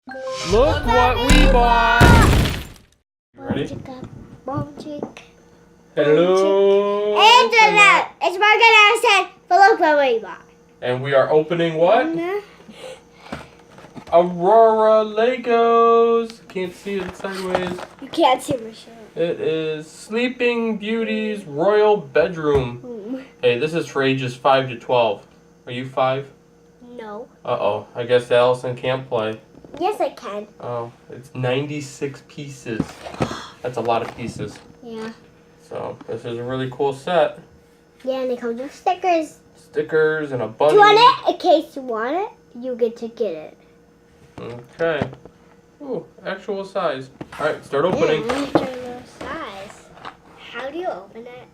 Look what we bought! You ready? Hello! Internet! It's Morgan Anderson, but look what we bought. And we are opening what? Aurora Legos! Can't see it sideways. You can't see Michelle. It is Sleeping Beauty's Royal Bedroom. Hey, this is for ages 5 to 12. Are you 5? No. Uh-oh. I guess Allison can't play. Yes, I can. Oh, it's 96 pieces. That's a lot of pieces. Yeah. So, this is a really cool set. Yeah, and it comes with stickers. Stickers and a bunny. Do you want it? In case you want it, you get to get it. Okay. Ooh, actual size. Alright, start opening. Actual size. How do you open it?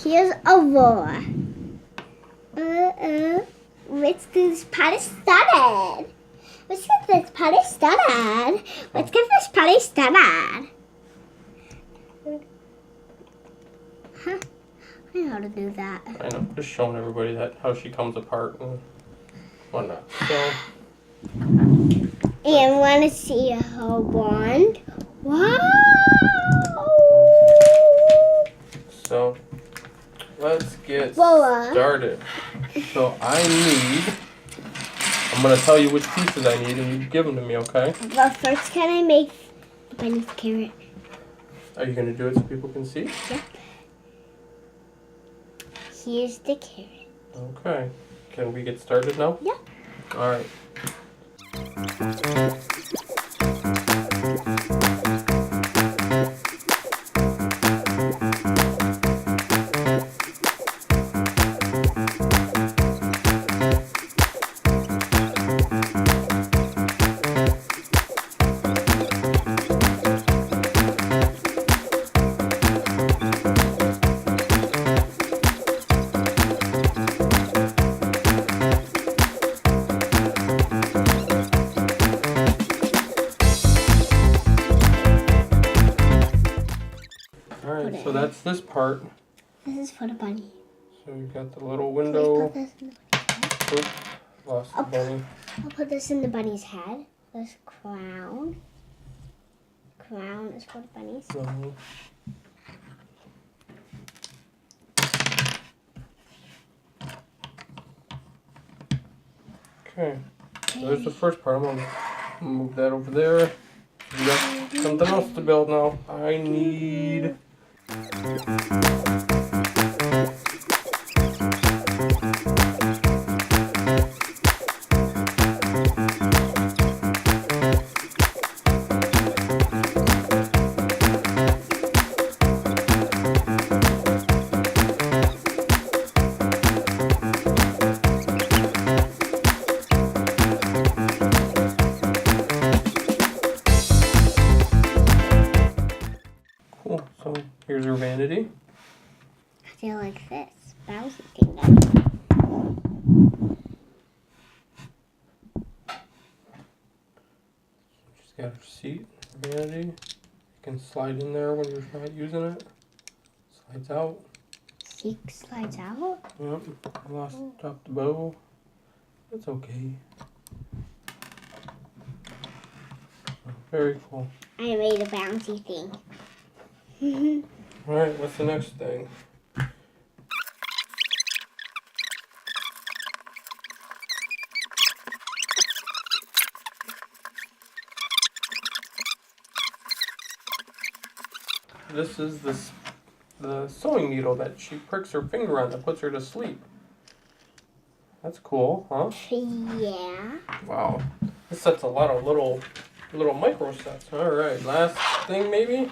Here's Aurora. Let's do this party started. Let's get this party started. Let's get this party started. Huh? I know how to do that. I know, just showing everybody that how she comes apart and whatnot. So, And want to see her wand? Wow! so let's get Boa. started. So I'm going to tell you which pieces I need and you give them to me, okay? But first, can I make the bunny's carrot? Are you going to do it so people can see? Yep. Here's the carrot. Okay. Can we get started now? Yep. All right. Alright, so that's this part. This is for the bunny. So we've got the little Can I window. put this in Oops, lost the bunny. I'll put this in the bunny's head. This crown. Crown is for the bunnies. No. Okay, so there's the first part. I'm gonna move that over there. We got something else to build now. I need. Cool, so here's her vanity. I feel like this. Bouncy thing. She's got her seat, vanity. You can slide in there when you're not using it. Slides out. She slides out. Yep, I dropped the bow. That's okay. Very cool. I made a bouncy thing. Alright, what's the next thing? This is the sewing needle that she pricks her finger on that puts her to sleep. That's cool, huh? Yeah. Wow. This set's a lot of little micro sets. Alright, last thing maybe?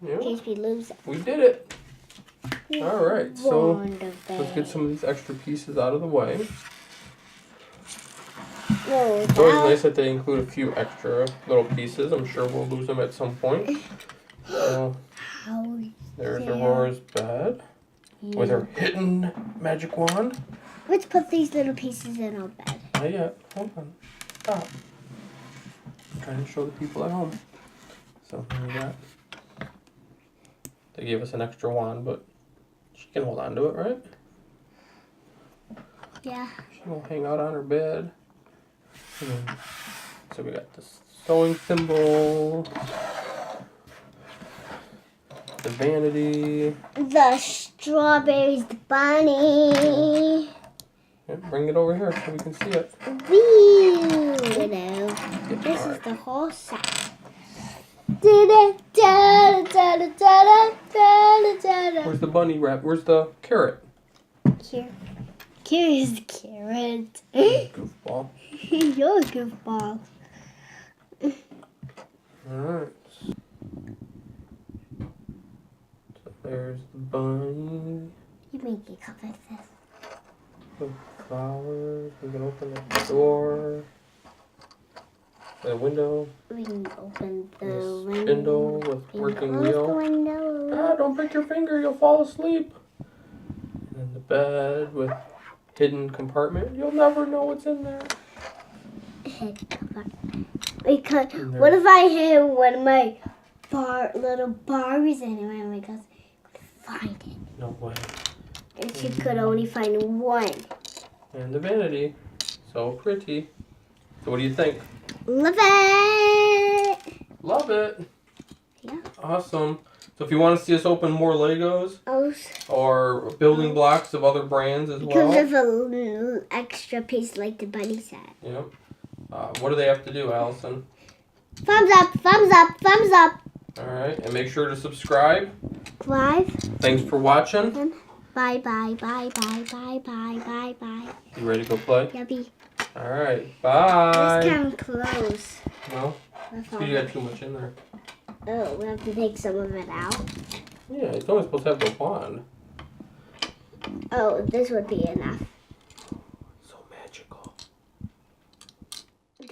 in Yeah, case we lose it. we did it. All right, so Wonderful. let's get some of these extra pieces out of the way. No, It's always nice that they include a few extra little pieces. I'm sure we'll lose them at some point. So How there's dare Aurora's bed with her hidden magic wand. Let's put these little pieces in our bed. Not yet. Hold on. Stop. I'm trying to show the people at home. So here we got. They gave us an extra wand, but she can hold on to it, right? Yeah. She won't hang out on her bed. So we got this sewing thimble, the vanity. The strawberries, the bunny. Yeah, bring it over here so we can see it. Wee! This is the whole set. Where's the bunny wrap? Where's the carrot? Here. Here is the carrot. Goofball. You're a goofball. Alright. So there's the bunny. You make a cup like this. The flowers. We can open the door. The window. We can open the The window. spindle with working Close the wheel. window. Ah, don't break your finger, you'll fall asleep. And then the bed with hidden compartment. You'll never know what's in there. Because what if I hit one of my little bars in it and my cousin could find it? No way. And she could only find one. And the vanity. So pretty. So what do you think? Love it! Love it. Yeah. Awesome. So if you want to see us open more Legos Oh, or building blocks of other brands as because well. of a little extra piece like the bunny said. Yep. What do they have to do, Allison? Thumbs up, thumbs up, thumbs up. Alright, and make sure to subscribe. 5. Thanks for watching. Bye, bye, bye, bye, bye, bye, bye, bye. You ready to go play? Yubby. Alright, bye. Let's come close. Well, you got too much in there. Oh, we have to take some of it out. Yeah, it's only supposed to have the wand. Oh, this would be enough. So magical. That's